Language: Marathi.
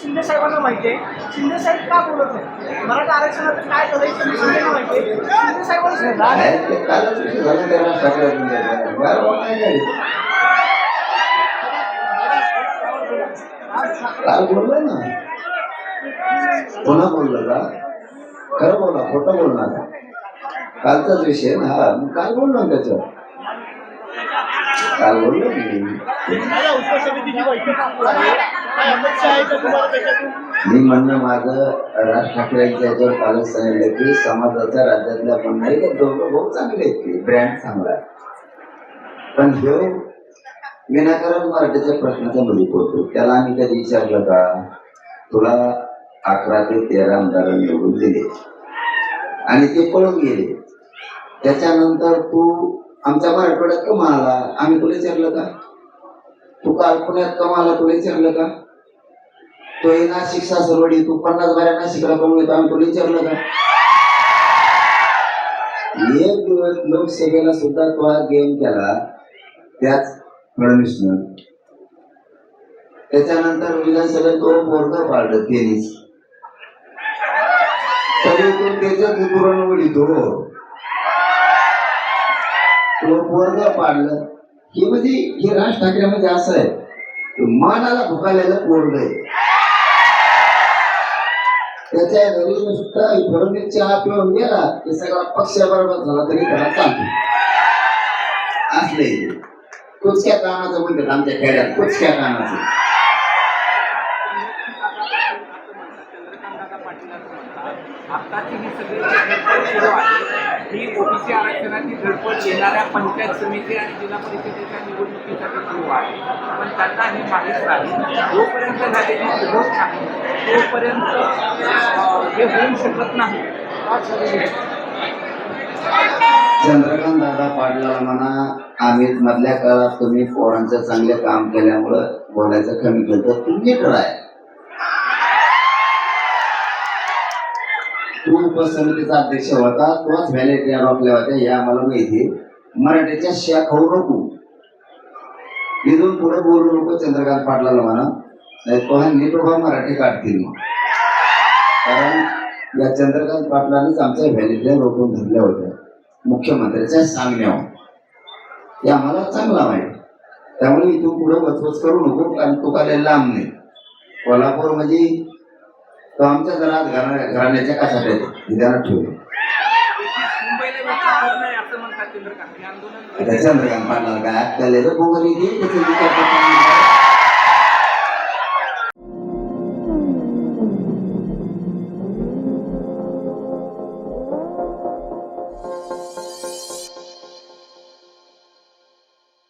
शिंदे साहेबांना माहिती आहे. शिंदे साहेब का बोलत नाही? मराठा आरक्षणाचं काय झालंय शिंदेला माहिती आहे. शिंदे साहेबांना काल बोललो ना, पुन्हा बोललं का? खरं बोला, खोटं बोलणार कालचाच विषय ना. काल बोललो त्याच्यावर, काल बोललो मी म्हणणं माझं राज ठाकरेंच्या याच्यावर कालच सांगितलं की समाजाच्या राज्यातल्या पण नाही का दोघं बहुत चांगले आहेत, ते ब्रँड चांगला आहे, पण हे विनाकारण मराठीच्या प्रश्नाच्या बळी पडतो. त्याला आम्ही कधी विचारलं का तुला 11 ते 13 आमदार निवडून दिले आणि ते पळून गेले, त्याच्यानंतर तू आमच्या मराठवाड्यात कमा आला, आम्ही तुला विचारलं का? तू काल पुण्यात कमा आला, तुला विचारलं का? तो नाशिक सासरवाडी तू 50 बाऱ्या नाशिकला कमवून येतो, आम्ही तुला विचारलं का? एक दिवस लोकसभेला सुद्धा तो हा गेम केला त्याच फडणवीसनं, त्याच्यानंतर विधानसभेत तो बोर्ड पाडलं तेनीच, तरी तो त्याच्याच उतरून उडीतो, तो बोर्ड पाडलं. हे म्हणजे हे राज ठाकरेमध्ये असं आहे, मानाला भुकायला बोर्ड आहे. त्याच्या घरी नुसता फडणवीस चहा पिऊन गेला की सगळा पक्ष बरोबर झाला तरी त्याला चालतो. असले कुचक्या कामाचं म्हणतात आमच्या खेड्यात, कुचक्या कामाचं. आताची ही सगळी धडपड सुरू आहे, ही ओबीसी आरक्षणाची धडपड येणाऱ्या पंचायत समिती आणि जिल्हा परिषदेच्या निवडणुकीसाठी सुरू आहे. पण त्यांना हे माहीत नाही, जोपर्यंत झालेली होत नाही तोपर्यंत हे होऊ शकत नाही. चंद्रकांत दादा पाटला म्हणा, आम्ही मधल्या काळात तुम्ही पोरांचं चांगले काम केल्यामुळं बोलायचं कमी केलं, तुम्ही आहे. तू उपसमितीचा अध्यक्ष होता, तोच व्हॅलिटी रोखल्या होत्या हे आम्हाला माहिती. मराठीच्या शिया खाऊ नको, इथून पुढे बोलू नको चंद्रकांत पाटलाला म्हणा, नाही तो नीट उभा मराठी काढतील मग. कारण या चंद्रकांत पाटलानेच आमच्या व्हॅलिटी रोखून धरल्या होत्या मुख्यमंत्र्याच्या सांगण्यावर, हे आम्हाला चांगला माहिती. त्यामुळे इथून पुढे वचवच करू नको, कारण तो काय लांब नाही. कोल्हापूर म्हणजे तो आमच्या घरात घराण्याच्या कशात येतो विधानात ठेवले. चंद्रकांत पाटला काय अक्कल आहे रे